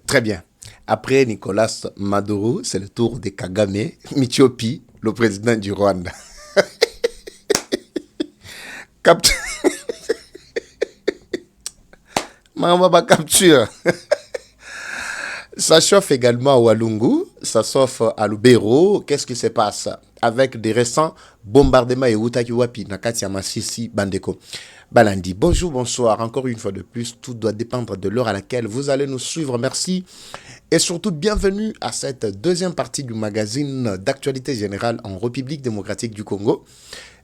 Très bien. Après Nicolas Maduro, c'est le tour de Kagame Michopi, le président du Rwanda. Capture. Maman capture. Ça chauffe également à Walungu, ça chauffe à Lubero. Qu'est-ce qui se passe avec des récents bombardements et Utakiwapi, Nakati Masisi, Bandeko. Balandi, bonjour, bonsoir. Encore une fois de plus, tout doit dépendre de l'heure à laquelle vous allez nous suivre. Merci. Et surtout, bienvenue à cette deuxième partie du magazine d'actualité générale en République démocratique du Congo.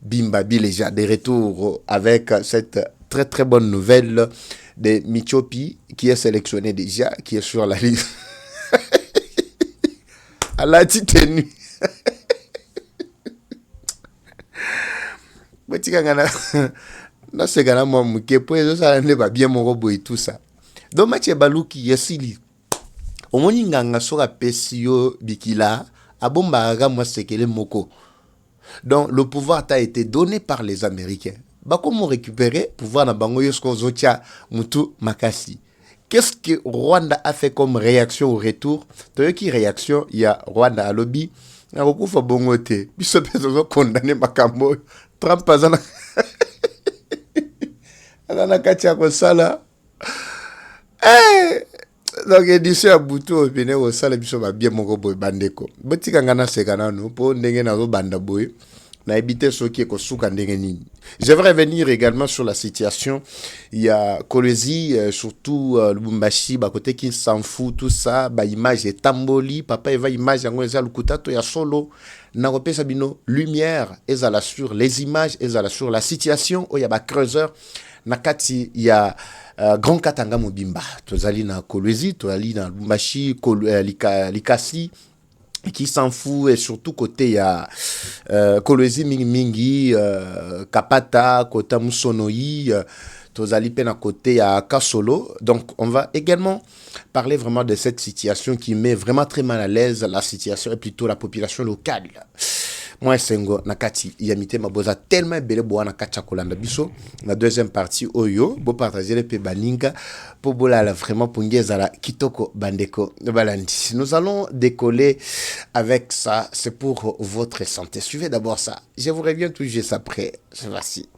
Bimba Bileja, des retours avec cette très très bonne nouvelle de Michopi qui est sélectionné déjà, qui est sur la liste. À la tenue. C'est gana moi muke po ça ne va bien mon robot et tout ça. Donc match baluki yesili. Omoni nganga sora pesio bikila abomba aga moi sekele moko. Donc le pouvoir t'a été donné par les Américains. Bah comment récupérer pouvoir na bango yosko zotia mutu makasi. Qu'est-ce que Rwanda a fait comme réaction au retour? Qui réaction? Il y a Rwanda à lobby. Il y a beaucoup de bongote. Puis ce personne condamné makambo. Trump azana. Azana katia ko sala. Donc édition à bouton opinion au sala biso ba bien moko boy bandeko. Botika ngana sekana no po ndenge na zo banda boy. Na évité ce qui est kosuka ndenge nini. Je vais revenir également sur la situation. Il y a Kolwezi, surtout Lubumbashi, bah côté qui s'en fout tout ça, bah image est tamboli, papa eva image yango eza lukutato ya solo. Na repé sabino lumière ezala sur les images, ezala sur la situation. Oh il y a ba creuseur. Nakati il y a Grand Katanga Mobimba. Tozali na Kolwezi, tozali na Lubumbashi, Likasi. Qui s'en fout et surtout côté il y a Kolwezi Mingi Kapata Kota Musonoi Tozali Pena côté à Kasolo. Donc on va également parler vraiment de cette situation qui met vraiment très mal à l'aise la situation et plutôt la population locale. Moi sengo nakati yamite maboza tellement belé boa nakati kolanda biso la deuxième partie oyo bo partager les pe baninga pour bolala vraiment pour ngezala kitoko bandeko balandi. Nous allons décoller avec ça, c'est pour votre santé. Suivez d'abord ça. Je vous reviens tout juste après. C'est voici.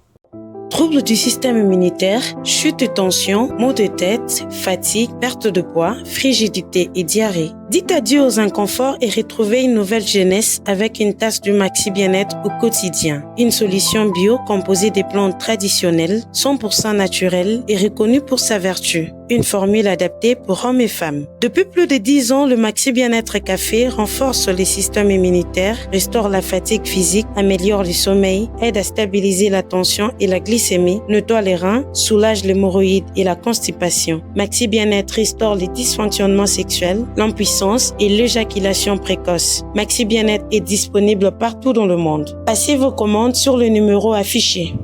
Troubles du système immunitaire, chute de tension, maux de tête, fatigue, perte de poids, frigidité et diarrhée. Dites adieu aux inconforts et retrouvez une nouvelle jeunesse avec une tasse du Maxi Bien-être au quotidien. Une solution bio composée des plantes traditionnelles, 100% naturelles et reconnue pour sa vertu. Une formule adaptée pour hommes et femmes. Depuis plus de 10 ans, le Maxi Bien-être Café renforce les systèmes immunitaires, restaure la fatigue physique, améliore le sommeil, aide à stabiliser la tension et la glycémie, nettoie les reins, soulage l'hémorroïde et la constipation. Maxi Bien-être restaure les dysfonctionnements sexuels, l'impuissance et l'éjaculation précoce. Maxi Bien-être est disponible partout dans le monde. Passez vos commandes sur le numéro affiché.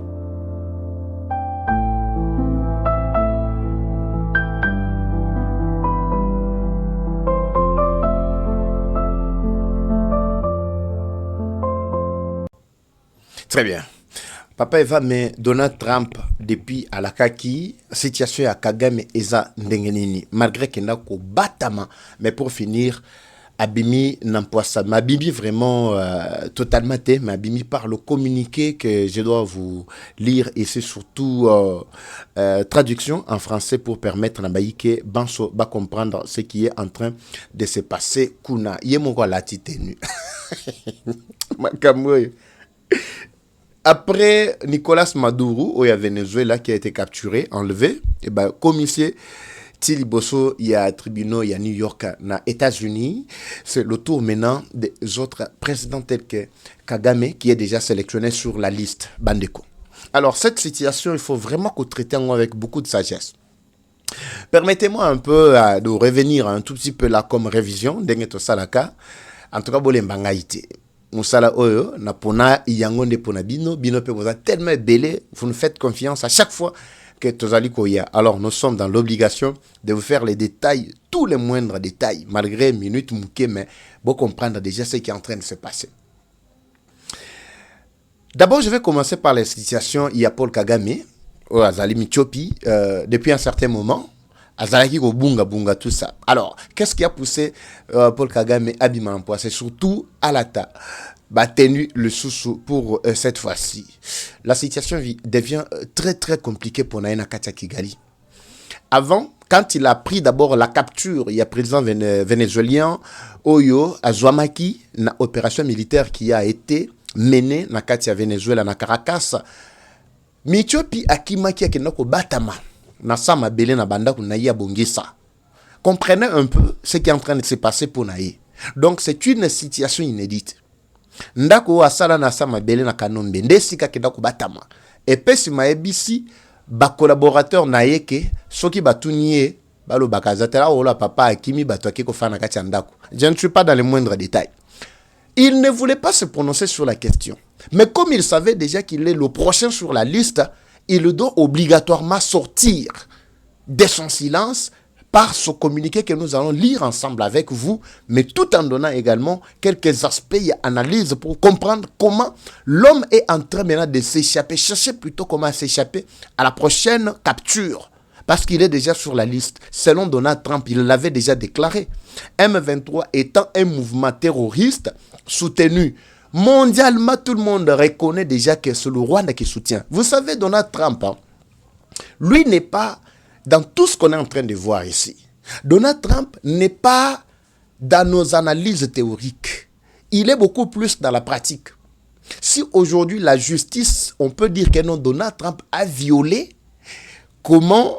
Très bien. Papa Eva mais Donald Trump depuis à la kaki situation à Kagame eza ndengenini malgré qu'il n'a qu'au batama mais pour finir Abimi n'empoissa Mabimi vraiment totalement Mabimi par le communiqué que je dois vous lire et c'est surtout traduction en français pour permettre à Nabaïke Banso va comprendre ce qui est en train de se passer kuna yemoko la titenu makamwe. Après Nicolas Maduro, au Venezuela, qui a été capturé, enlevé, et ben, commissaire Tiliboso, il y a tribunal, il y a New York, na États-Unis. C'est le tour maintenant des autres présidents tels que Kagame, qui est déjà sélectionné sur la liste Bandeko. Alors, cette situation, il faut vraiment qu'on traite avec beaucoup de sagesse. Permettez-moi un peu de revenir un tout petit peu là comme révision, d'Engeto Salaka. En tout cas, Bolembangaïté. Musala oyo na pona yangonde pona bino pe vous tellement belé, vous nous faites confiance à chaque fois que tozali koya. Alors nous sommes dans l'obligation de vous faire les détails, tous les moindres détails, malgré minute mouké, mais pour comprendre déjà ce qui est en train de se passer. D'abord, je vais commencer par la situation. Il y a Paul Kagame, Azali Michopi, depuis un certain moment, Azalaki ko bunga bunga tout ça. Alors, qu'est-ce qui a poussé Paul Kagame à Bima Empoa? C'est surtout Alata tenu le sous pour cette fois-ci. La situation devient très très compliquée pour Naina Katia Kigali. Avant, quand il a pris d'abord la capture, il y a président vénézuélien Oyo Azwamaki, une opération militaire qui a été menée na Katia Venezuela na Caracas. Mitiopi akimaki akenako batama na sama belé na banda ku naïa bongisa. Comprenez un peu ce qui est en train de se passer pour Naïe. Donc c'est une situation inédite. Ndako asala na sama belé na kanombe ndesika kedako batama. Et pesi maebisi ba collaborateur naïeke soki batunie balo bakazatela ola papa akimi batwaki ko fana kati ndako. Je ne suis pas dans les moindres détails. Il ne voulait pas se prononcer sur la question. Mais comme il savait déjà qu'il est le prochain sur la liste, il doit obligatoirement sortir de son silence par ce communiqué que nous allons lire ensemble avec vous, mais tout en donnant également quelques aspects et analyses pour comprendre comment l'homme est en train maintenant de s'échapper, chercher plutôt comment s'échapper à la prochaine capture. Parce qu'il est déjà sur la liste. Selon Donald Trump, il l'avait déjà déclaré. M23 étant un mouvement terroriste soutenu mondialement, tout le monde reconnaît déjà que c'est le Rwanda qui soutient. Vous savez, Donald Trump, lui n'est pas dans tout ce qu'on est en train de voir ici. Donald Trump n'est pas dans nos analyses théoriques. Il est beaucoup plus dans la pratique. Si aujourd'hui la justice, on peut dire que non, Donald Trump a violé comment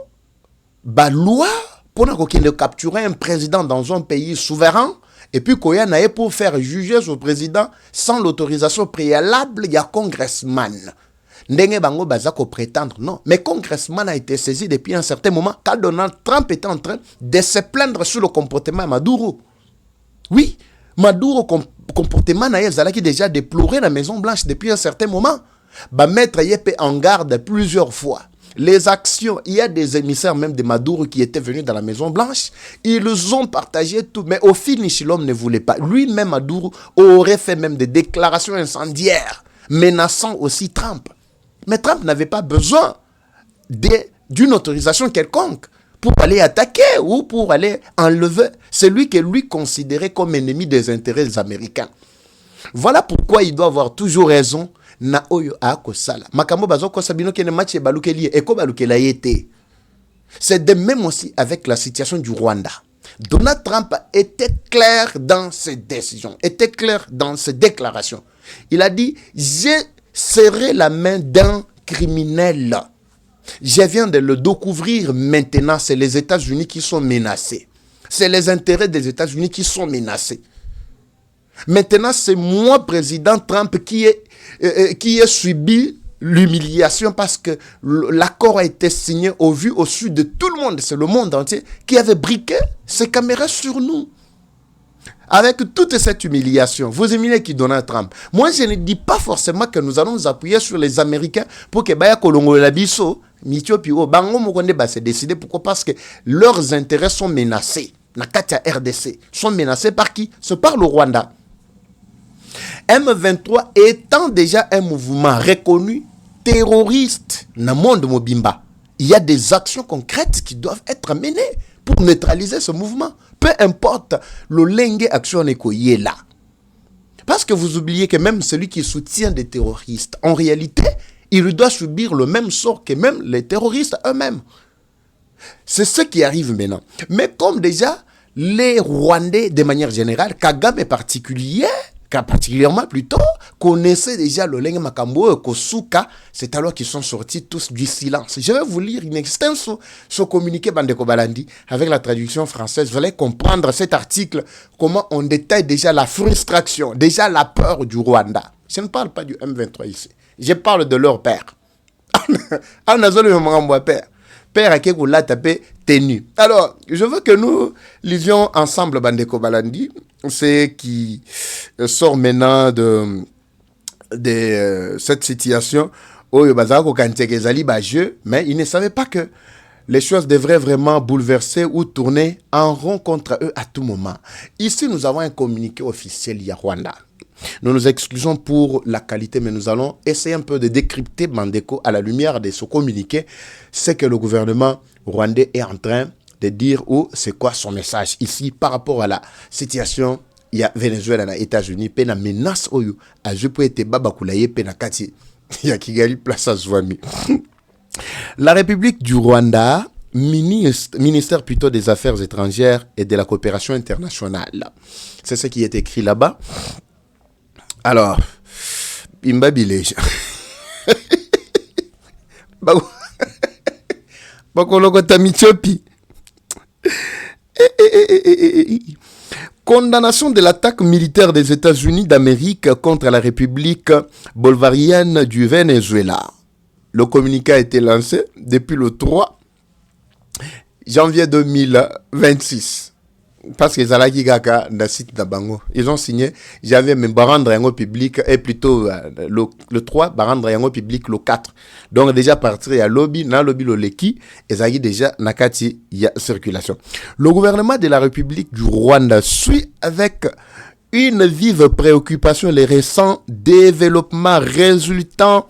loi pour capturer un président dans un pays souverain, et puis qu'on y a pour faire juger ce président sans l'autorisation préalable, il y a congressman. Ndenge bango bazako prétendre non, mais congressman a été saisi depuis un certain moment quand Donald Trump était en train de se plaindre sur le comportement de Maduro. Oui, Maduro comportement na qui déjà déploré la Maison Blanche depuis un certain moment. Mettre Yepé en garde plusieurs fois. Les actions, il y a des émissaires même de Maduro qui étaient venus dans la Maison Blanche, ils ont partagé tout, mais au finish, l'homme ne voulait pas. Lui-même, Maduro, aurait fait même des déclarations incendiaires, menaçant aussi Trump. Mais Trump n'avait pas besoin d'une autorisation quelconque pour aller attaquer ou pour aller enlever celui que lui considérait comme ennemi des intérêts américains. Voilà pourquoi il doit avoir toujours raison. Na oyo akosala makambo bazoko sabino kene match balukeli eko balukela yete. C'est de même aussi avec la situation du Rwanda. Donald Trump était clair dans ses décisions, était clair dans ses déclarations. Il a dit: je serrai la main d'un criminel. Je viens de le découvrir maintenant. C'est les États-Unis qui sont menacés. C'est les intérêts des États-Unis qui sont menacés. Maintenant, c'est moi, président Trump, qui ai subi l'humiliation parce que l'accord a été signé au su de tout le monde. C'est le monde entier qui avait briqué ses caméras sur nous. Avec toute cette humiliation, vous aimez qui Donald Trump. Moi, je ne dis pas forcément que nous allons nous appuyer sur les Américains pour que Baya Kolongo la biso, Mithiopio, Bango Mokonde se décider. Pourquoi? Parce que leurs intérêts sont menacés. Nakatia RDC sont menacés par qui? C'est par le Rwanda. M23 étant déjà un mouvement reconnu terroriste dans le monde mobimba, il y a des actions concrètes qui doivent être menées pour neutraliser ce mouvement. Peu importe le lengue action est là. Parce que vous oubliez que même celui qui soutient des terroristes, en réalité, il doit subir le même sort que même les terroristes eux-mêmes. C'est ce qui arrive maintenant. Mais comme déjà, les Rwandais, de manière générale, Kagame particulièrement plutôt, connaissaient déjà le Lengue Makambo et Kosuka, c'est alors qu'ils sont sortis tous du silence. Je vais vous lire une extension sur communiqué Bandeko Balandi avec la traduction française. Vous allez comprendre cet article, comment on détaille déjà la frustration, déjà la peur du Rwanda. Je ne parle pas du M23 ici. Je parle de leur père. Père à qui vous l'a tapé tenu. Alors, je veux que nous lisions ensemble Bandeko Balandi, ce qui sort maintenant de cette situation où mais il ne savait pas que les choses devraient vraiment bouleverser ou tourner en rond contre eux à tout moment. Ici, nous avons un communiqué officiel il y a Rwanda. Nous nous excusons pour la qualité, mais nous allons essayer un peu de décrypter Bandeko à la lumière de ce communiqué. C'est que le gouvernement rwandais est en train de dire c'est quoi son message ici par rapport à la situation. Il y a Venezuela na États-Unis, pe na menace oyo a je peux être baba kulaye pe na kati ya Kigali place à Zwami. La République du Rwanda, ministère plutôt des Affaires étrangères et de la coopération internationale. C'est ce qui est écrit là-bas. Alors, Imbabilej. Bakoloko Tamichopi. Condamnation de l'attaque militaire des États-Unis d'Amérique contre la République bolivarienne du Venezuela. Le communiqué a été lancé depuis le 3 janvier 2026. Parce que Zalagi Gaka, dans le site d'Abango, ils ont signé, j'avais même Barandre Yango public, et plutôt le 3, Barandre Yango public le 4. Donc déjà partir, il y a lobby, na lobby le leki, et ça y est déjà, nakati, il y a circulation. Le gouvernement de la République du Rwanda suit avec une vive préoccupation les récents développements résultant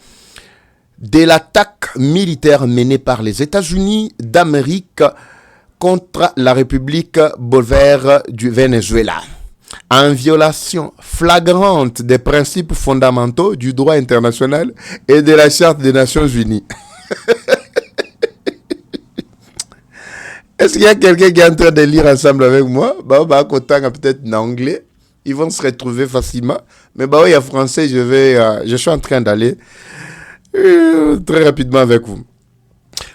de l'attaque militaire menée par les États-Unis d'Amérique contre la République bolivarienne du Venezuela, en violation flagrante des principes fondamentaux du droit international et de la Charte des Nations Unies. Est-ce qu'il y a quelqu'un qui est en train de lire ensemble avec moi? Peut-être en anglais, ils vont se retrouver facilement. Mais il y a français, je suis en train d'aller très rapidement avec vous.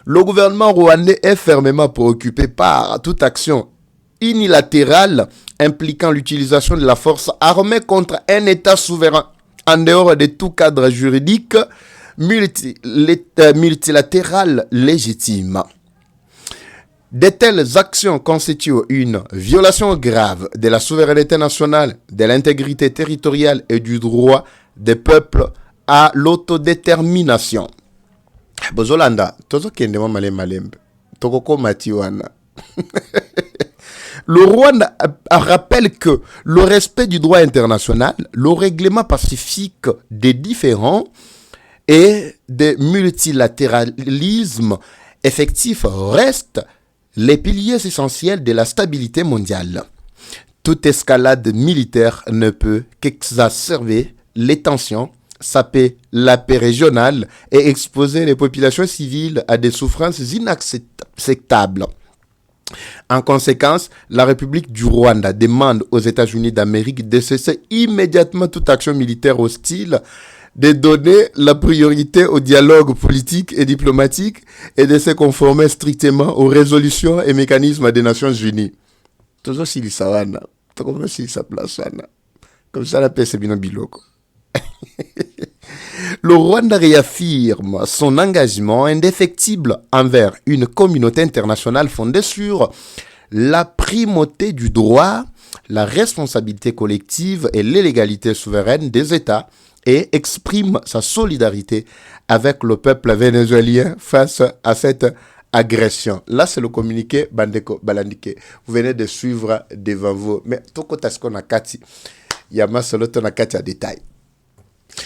Le gouvernement rwandais est fermement préoccupé par toute action unilatérale impliquant l'utilisation de la force armée contre un État souverain en dehors de tout cadre juridique multilatéral légitime. De telles actions constituent une violation grave de la souveraineté nationale, de l'intégrité territoriale et du droit des peuples à l'autodétermination. Bozolanda, tozo kende mo malembe. Tokoko matiwana. Le Rwanda rappelle que le respect du droit international, le règlement pacifique des différends et des multilatéralismes effectifs restent les piliers essentiels de la stabilité mondiale. Toute escalade militaire ne peut qu'exacerber les tensions, saper la paix régionale et exposer les populations civiles à des souffrances inacceptables. En conséquence, la République du Rwanda demande aux États-Unis d'Amérique de cesser immédiatement toute action militaire hostile, de donner la priorité au dialogue politique et diplomatique et de se conformer strictement aux résolutions et mécanismes des Nations Unies. Toujours si l'Issawana, comme si sa place, comme ça la paix c'est bien biloko. Le Rwanda réaffirme son engagement indéfectible envers une communauté internationale fondée sur la primauté du droit, la responsabilité collective et l'égalité souveraine des États et exprime sa solidarité avec le peuple vénézuélien face à cette agression. Là, c'est le communiqué Bandeko Balandike. Vous venez de suivre devant vous. Mais toko tasko nakati, yama soloto nakati à détail.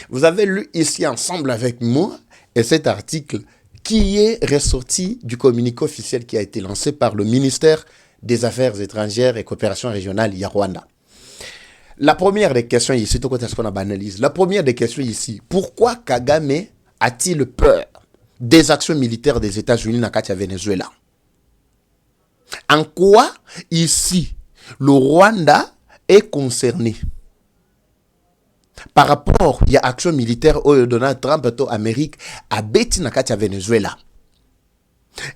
Vous avez lu ici ensemble avec moi et cet article qui est ressorti du communiqué officiel qui a été lancé par le ministère des Affaires étrangères et coopération régionale Rwanda. La première des questions ici, la première des questions ici, pourquoi Kagame a-t-il peur des actions militaires des États-Unis dans le Venezuela? En quoi ici le Rwanda est concerné par rapport à l'action militaire de Donald Trump et Amérique à Beti na kati ya Venezuela?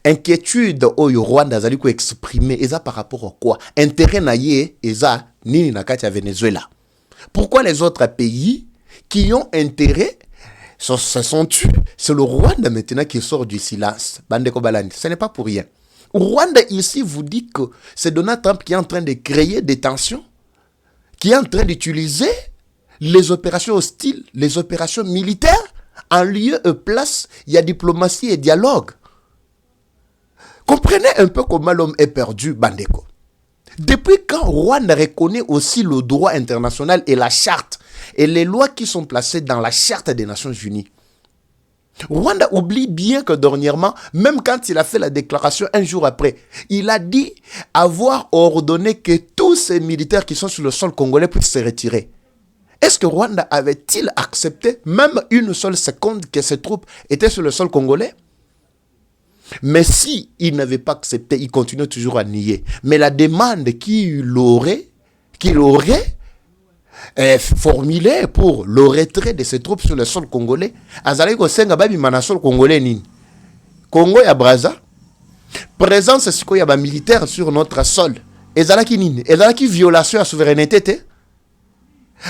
Inquiétude au Rwanda zali ko exprimer eza par rapport à quoi? Intérêt na ye eza nini na kati ya Venezuela? Pourquoi les autres pays qui ont intérêt se sont tués? C'est le Rwanda maintenant qui sort du silence. Bandeko Balani, ce n'est pas pour rien. Rwanda ici vous dit que c'est Donald Trump qui est en train de créer des tensions, qui est en train d'utiliser les opérations hostiles, les opérations militaires, en lieu et place, il y a diplomatie et dialogue. Comprenez un peu comment l'homme est perdu, Bandeko. Depuis quand Rwanda reconnaît aussi le droit international et la charte, et les lois qui sont placées dans la charte des Nations Unies? Rwanda oublie bien que dernièrement, même quand il a fait la déclaration un jour après, il a dit avoir ordonné que tous ces militaires qui sont sur le sol congolais puissent se retirer. Est-ce que Rwanda avait-il accepté même une seule seconde que ses troupes étaient sur le sol congolais? Mais si il n'avait pas accepté, il continue toujours à nier. Mais la demande qu'il aurait formulée pour le retrait de ses troupes sur le sol congolais, azali ko senga babi mana sol congolais nini? Congo ya Braza, présence siko ya ba militaire sur notre sol. Ezalaki nini? Ezalaki violation à souveraineté te?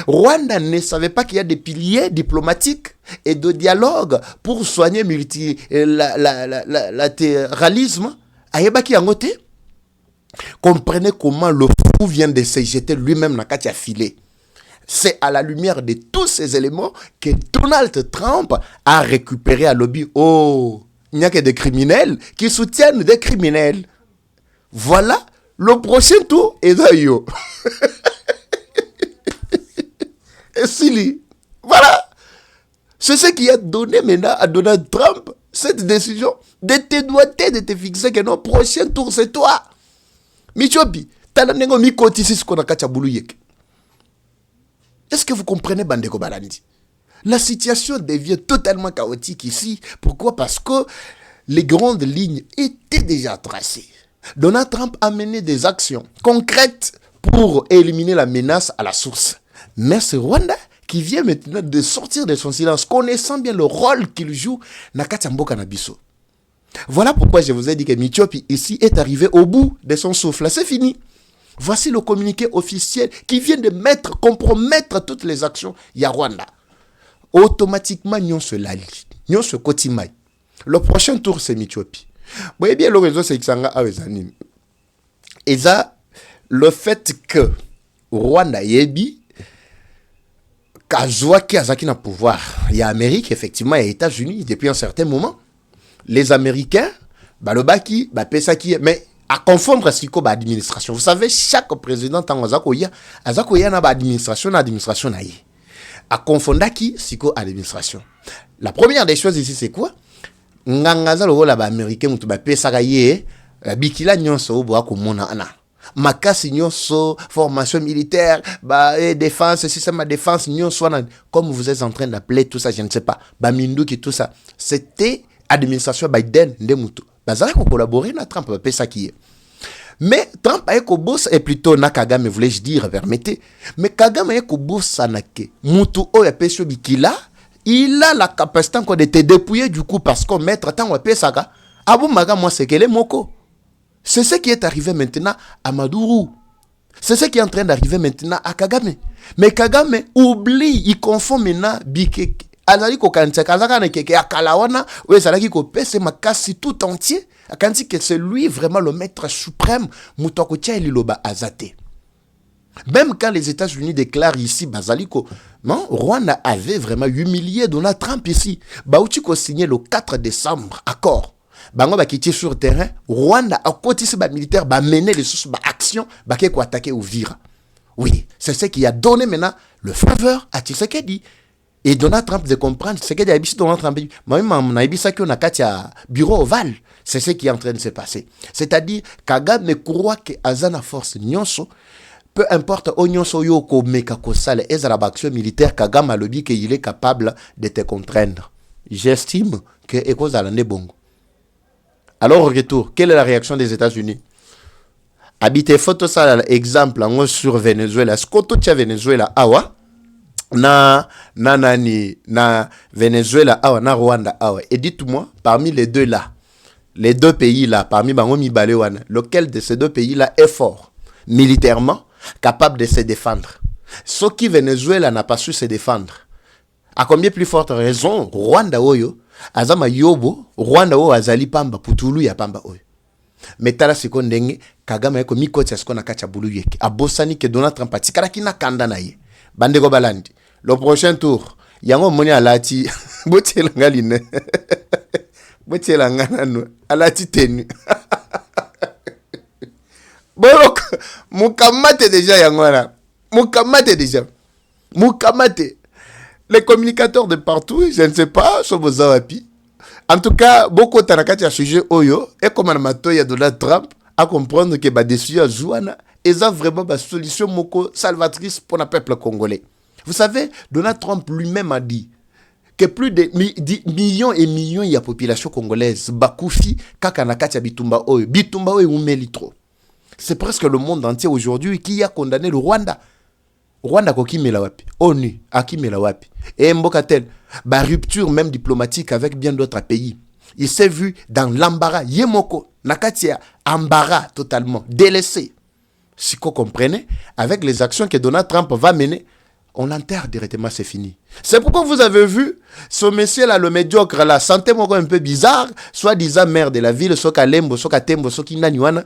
Rwanda ne savait pas qu'il y a des piliers diplomatiques et de dialogue pour soigner latéralisme. Ayebaki yangote. Comprenez comment le fou vient de se jeter lui-même dans Katia filet. C'est à la lumière de tous ces éléments que Donald Trump a récupéré à lobby. Oh, il n'y a que des criminels qui soutiennent des criminels. Voilà, le prochain tour est d'ailleurs. Et Sili, voilà. C'est ce qui a donné maintenant à Donald Trump cette décision de te doiter, de te fixer que non, prochain tour c'est toi. Michobi, talanengo mikoti sisko na kacha buluyek. Est-ce que vous comprenez, Bandeko Balandi? La situation devient totalement chaotique ici. Pourquoi? Parce que les grandes lignes étaient déjà tracées. Donald Trump a mené des actions concrètes pour éliminer la menace à la source. Mais c'est Rwanda qui vient maintenant de sortir de son silence, connaissant bien le rôle qu'il joue na Katia Mboka na biso. Voilà pourquoi je vous ai dit que Michopi ici est arrivé au bout de son souffle. C'est fini. Voici le communiqué officiel qui vient de compromettre toutes les actions ya Rwanda. Automatiquement, nous se lali, nous se kotimai. Le prochain tour, c'est Michopi. Vous voyez bien le réseau, c'est Xanga Awezanim. Et ça, le fait que Rwanda yebi, Kazwa qui a na pouvoir, il y a Amérique, effectivement, et États-Unis, depuis un certain moment. Les Américains, le baki, pesaki, mais à confondre siko ba administration. Vous savez, chaque président en azakoya na ba administration na ye. À confondre qui siko administration. La première des choses ici c'est quoi? Ngangaza lo la ba américain mutu ba pesaka ye bikila nyonso bo akomona ana. Makasi nyonso formation militaire défense système de défense nyonso comme vous êtes en train d'appeler tout ça, je ne sais pas. Ba minduki tout ça. C'était administration Biden ndemutu. Bazala ko collaborer na Trump ba pesa qui est. Mais Trump a ko boss et plutôt na Kagame voulais-je dire permettez. Mais Kagame a ko boss sanake. Mutu o ya peso bikila, il a la capacité encore de te dépouiller du coup parce qu'on mettre tant wa pesa ka. Abu maga moi c'est que les moko. C'est ce qui est arrivé maintenant à Maduro. C'est ce qui est en train d'arriver maintenant à Kagame. Mais Kagame oublie, il confond maintenant Bikeke. Azali ko kantsaka azaka na keke akalawana ou ezalaki ko pese makasi tout entier akanti que c'est lui vraiment le maître suprême mutoko tia liloba azate. Même quand les États-Unis déclarent ici bazaliko, non, Rwanda avait vraiment humilié Donald Trump ici. Bauti ko signé le 4 décembre accord. Bango ba kiti sur terrain, Rwanda a kotisi ba militaire ba mener les sources ba action ba ke ko attaquer Uvira. Oui, c'est ce qui a donné maintenant le faveur à Tshisekedi. Et Donald Trump de comprendre ce que Donald Trump dit. Moi-même, bureau ovale. C'est ce qui est en train de se passer. C'est-à-dire, Kagame croit que Azana force nyonso, peu importe nyonso yoko meka kosale, ezala action militaire, Kagame a le dit qu'il est capable de te contraindre. J'estime que Ekozalande bongo. Alors, au retour, quelle est la réaction des États-Unis? Habite photo ça, exemple, sur Venezuela. Skoto tia Venezuela, awa. Na Venezuela awa na Rwanda awa et dites-moi parmi les deux pays là parmi bangomi balewana lequel de ces deux pays là est fort militairement capable de se défendre? Ce qui Venezuela n'a pas su se défendre, à combien plus forte raison Rwanda oyo azama yobo Rwanda oyo azali pamba putulu ya pamba oyo. Mais tala sekondenge Kagame ko mikoti asko na kacha bulu yeke abosani ke Donald Trump atikara kina kanda na ye. Bandeko Balandi, le prochain tour, yango moni alati, botielanga line, botielanga nanu, alati tenu. Bolok, mukamate déjà yango là, mukamate déjà, mukamate. Les communicateurs de partout, je ne sais pas, Sobozawapi, En tout cas, beaucoup de temps, sujet oyo, et comme on a de Donald Trump, à comprendre que la décision Zouana est vraiment la solution moko salvatrice pour le peuple congolais. Vous savez, Donald Trump lui-même a dit que plus de millions et millions de la population congolaise bakoufi kaka na kati ya bitumba oyo umeli trop. C'est presque le monde entier aujourd'hui qui a condamné le Rwanda. Rwanda kokimela wapi, ONU akimela wapi. Et mbokatel, ba rupture même diplomatique avec bien d'autres pays. Il s'est vu dans l'embarras yemoko nakatia embarras totalement délaissé. Si vous comprenez, avec les actions que Donald Trump va mener, on l'enterre directement, c'est fini. C'est pourquoi vous avez vu ce monsieur-là, le médiocre, la santé un peu bizarre, soi-disant maire de la ville, soit Kalembo, soit Katembo, soit Kinanyuana,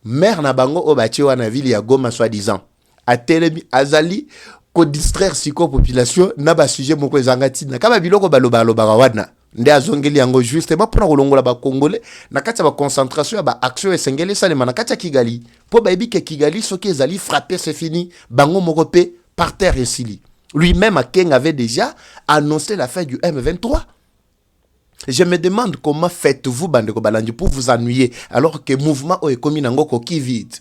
maire na bango Obachiwana ville ya Goma, soi-disant. A Telemi, Azali, ko distraire siko population, na ba sujet moko ezangati, na kaba biloko baloba wana. Nde azongeli yango justement pour kolongola ba congolais na kati ba concentration ba action esengeli salema na kati ya Kigali po ba ebi ke Kigali soki ezali frapper c'est fini bango morope par terre esili. Lui-même Akeng avait déjà annoncé la fin du M23. Je me demande comment faites-vous bandeko balandi pour vous ennuyer alors que mouvement o ekomi nango ko ki vite.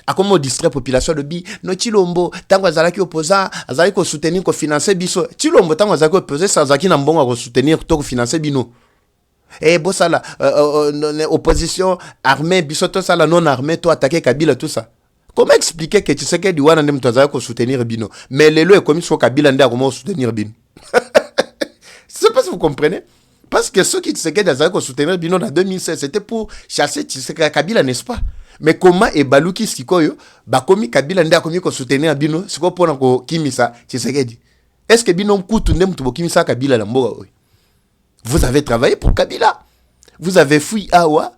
A comment distraire population de bi no Chilombo tango azalaki opposant azalaki ko soutenir ko financer biso Chilombo tango azalaki opposé sazaki na mbongo ko soutenir to ko financer bino et bosala opposition armée biso to sala non armée to attaquer Kabila tout ça. Comment expliquer que tu sais que Diwana ndem to azalaki ko soutenir bino mais lelo e comme so Kabila nda comment soutenir bino. Je sais pas si vous comprenez. Parce que ceux qui Tshisekedi azalaki ko soutenir bino en 2016 c'était pour chasser Tshisekedi Kabila, n'est-ce pas? Mais comment et baluki sikoyo bakomi Kabila nda komi ko soutenir bino siko pona ko kimisa Tshisekedi. Est-ce que bino mkutu ndem to kimisa Kabila la mboga oyo? Vous avez travaillé pour Kabila. Vous avez fui awa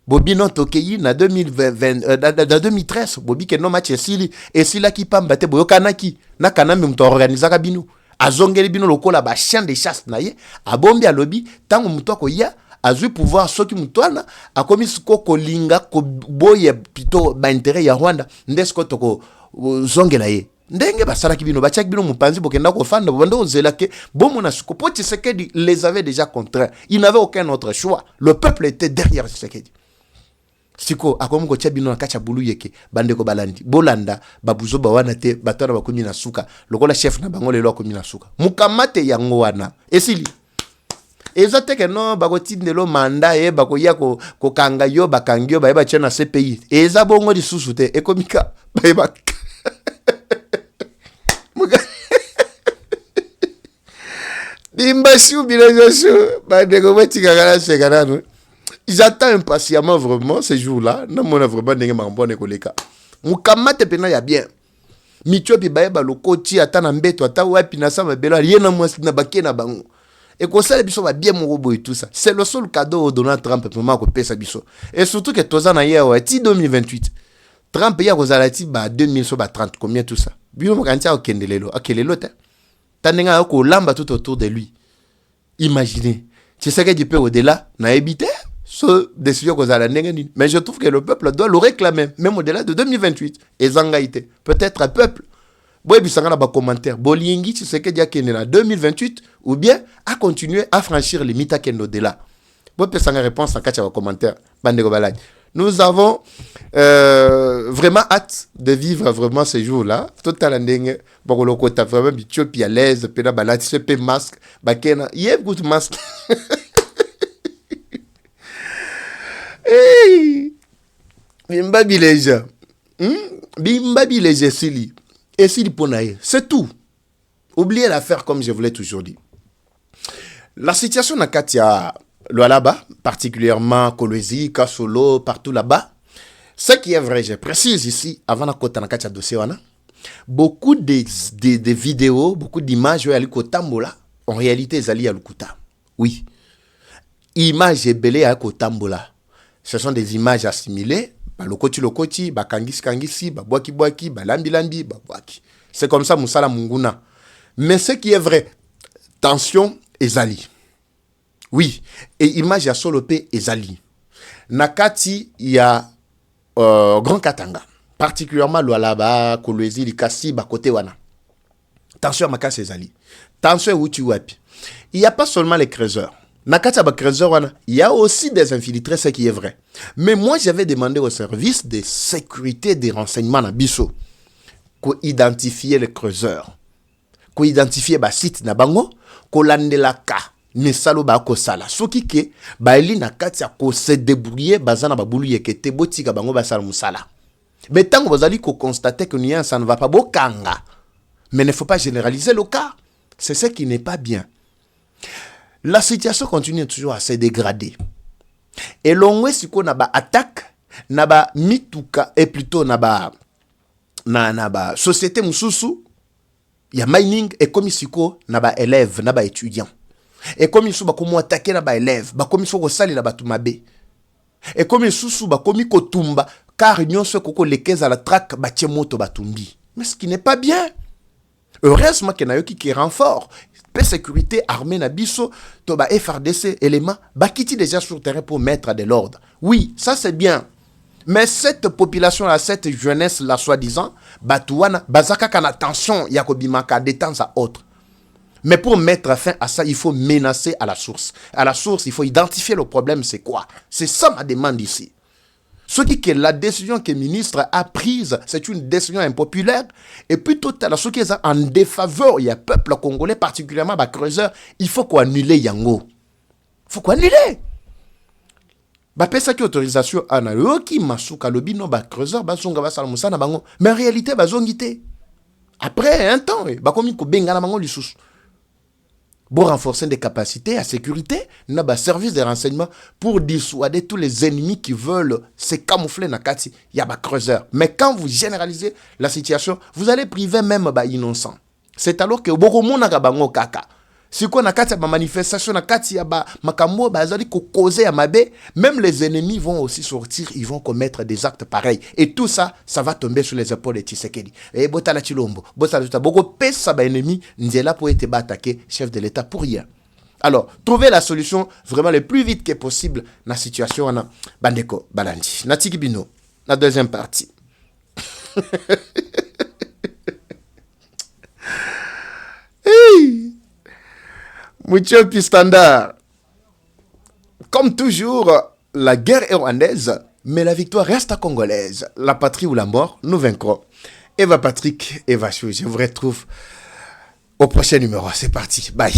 Bobino Tokeyi na 2013 Bobi ke no match esili esila ki pamba te boyo kanaki na kanambe mto organiser kabino azongeli bino lokola ba chien de chasse na ye abombi alobi tango mto ko ya azui pouvoir soki mutwana akomi siko kolinga ko boye pito ba intérêt ya Rwanda ndesko toko zongela ye ndenge basala kibino bachaki bino mupanzi bokenda ko fanda bando ozela ke bomona siko po Tshisekedi les avait déjà contraints. Il n'avait aucun autre choix. Le peuple était derrière Tshisekedi. Siko akomu ko tchabino na kacha bulu yeke bandeko balandi bolanda babuzo bawana te batana bakomi na suka lokola chef na bango lelo akomi na suka mukamate yango wana esili ezate ke no bakotindelo manda e bakoya ko kanga yo bakangyo ba chena CPI eza bongo lisusu te ekomika ba Bimbashu bilajosu bandeko batika kala sekanano. J'attends impatiemment vraiment ces jours-là. Non, mon vraiment n'est pas bon écoleka. Mukamate pena ya bien. Micho pi baeba lokoti atana mbeto ata wapi na sama belo rien na mwasi na baké na bango. Et qu'on sait biso va bien mon robot et tout ça. C'est le seul cadeau au Donald Trump pour moi ko pesa biso. Et surtout que toza na ya ti 2028. Trump ya kozalati ba 2030 combien tout ça. Bino mo kantia okendelelo, akelelo ta. Tanenga ko lamba tout autour de lui. Imaginez. Tu sais que du peu au-delà na ebité ce décision qu'on a la négative. Mais je trouve que le peuple doit le réclamer, même au-delà de 2028. Et Zangaïté, peut-être un peuple. Boy, bisanga na ba commentaire. Bolingi, tu sais que dia kene na 2028 ou bien à continuer à franchir les mita ken au-delà. Boy, pesanga réponse en kacha commentaire. Bande balade. Nous avons vraiment hâte de vivre vraiment ces jours-là. Total andeng bokoloko ta vraiment bitio pi à l'aise, pena balade, ce pe masque, bakena, yeb good masque. Hey, bimba bileja, bimba bileja sili, et sili ponaye, c'est tout. Oubliez l'affaire comme je voulais toujours dire. La situation na Katia là-bas, particulièrement Kolwezi, Kasolo, partout là-bas, ce qui est vrai, je précise ici, avant la Kota na Katia dossier wana, beaucoup de vidéos, beaucoup d'images où Aliko Tambola, en réalité, Zali Alukuta. Oui, images et belé à Kotambola. Ce sont des images assimilées. Lokoti, kangisi, boaki, lambi, boaki. C'est comme ça, Moussala Munguna. Mais ce qui est vrai, tension, Ezali. Oui, et image à Solopé, Ezali. Nakati, il y a Grand Katanga. Particulièrement Lualaba, Kolwezi, Likasi, Bakote Wana. Tension à Makasi Ezali. Tension où tu wapi. Il n'y a pas seulement les creuseurs. Il y a aussi des infiltrés, ce qui est vrai. Mais moi, j'avais demandé au service de sécurité des renseignements à Bisso qu'on identifie les creuseurs, qu'on identifie les sites na bango, qu'on landelaka misalo ba ko sala. Soki ke ba eli na kati ya ko se débrouiller bazana ba bulu yekete botika bango ba sala musala. Mais tant que vous allez constater que ça ne va pas bokanga. Mais il ne faut pas généraliser le cas. C'est ce qui n'est pas bien. La situation continue toujours à se dégrader. Et l'on si qu'on a ba attaque, na ba mituka et plutôt na ba société mususu, ya mining et comme ici na ba élève, na ba étudiant. Et comme ici ba komo attaquer na ba élève, ba comme ici ko sali na ba tumabe. Et comme ici ba komi ko tumba car nyonso koko lekeza la traque ba tiemoto ba tumbi. Mais ce qui n'est pas bien. Heureusement qu'il y a eu qui renfort. Paix sécurité armée na biso to ba FRDC élément ba kiti déjà sur le terrain pour mettre de l'ordre. Oui, ça c'est bien. Mais cette population là, cette jeunesse là soi-disant, batouana bazaka kana tension yakobimaka de temps à autre. Mais pour mettre fin à ça, il faut menacer à la source. À la source, il faut identifier le problème, c'est quoi? C'est ça ma demande ici. Ce qui est la décision que le ministre a prise, c'est une décision impopulaire. Et plutôt, ce qui est en défaveur, il y a peuple congolais, particulièrement les creuseurs, il faut qu'on annule Yango. Il faut qu'on annule. Bapesa qui autorisation à qui masuka lobino ba creuseur bazonga basalamusa na bango. Mais en réalité, bazongité. Après un temps, bakomi ko benga na bango lisusu. Pour renforcer des capacités à sécurité, n'a pas service de renseignement pour dissuader tous les ennemis qui veulent se camoufler dans kati ya ba creuseur. Mais quand vous généralisez la situation, vous allez priver même ba innocent. C'est alors que beaucoup monde na bango kaka. Si qu'on a kati ya manifestation na kati ya ba makambo bazali ko causer ya mabe, même les ennemis vont aussi sortir, ils vont commettre des actes pareils. Et tout ça, ça va tomber sur les épaules de Tshisekedi. Et botala chilombo, botala tuta boko pesa ba ennemi, nzela pour être attaquer chef de l'État pour rien. Alors, trouver la solution vraiment le plus vite que possible na situation na bandeko balandi. Na tikibino, la deuxième partie. Hey! Muchopi Standard. Comme toujours, la guerre est rwandaise, mais la victoire reste congolaise. La patrie ou la mort, nous vaincrons. Eva Patrick, Eva Chou, je vous retrouve au prochain numéro. C'est parti, bye.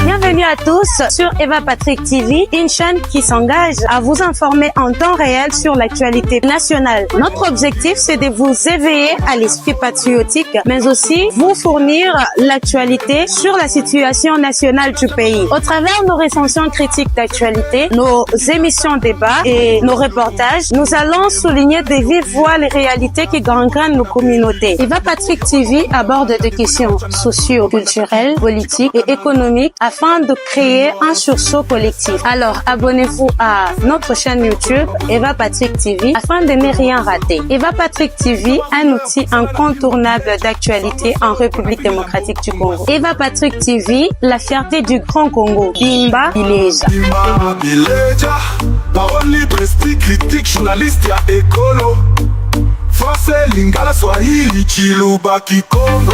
Bienvenue à tous sur Eva Patrick TV, une chaîne qui s'engage à vous informer en temps réel sur l'actualité nationale. Notre objectif, c'est de vous éveiller à l'esprit patriotique, mais aussi vous fournir l'actualité sur la situation nationale du pays. Au travers de nos recensions critiques d'actualité, nos émissions débats et nos reportages, nous allons souligner de vive voix les réalités qui gangrènent nos communautés. Eva Patrick TV aborde des questions socio-culturelles, politiques et économiques afin de créer un sursaut collectif. Alors, abonnez-vous à notre chaîne YouTube Eva Patrick TV afin de ne rien rater. Eva Patrick TV, un outil incontournable d'actualité en République démocratique du Congo. Eva Patrick TV, la fierté du Grand Congo. Bimba Bileja. Bimba Bileja. Parole libre, esprit critique, journaliste ya écolo. Français, Lingala, Swahili, Chiluba, Kikongo.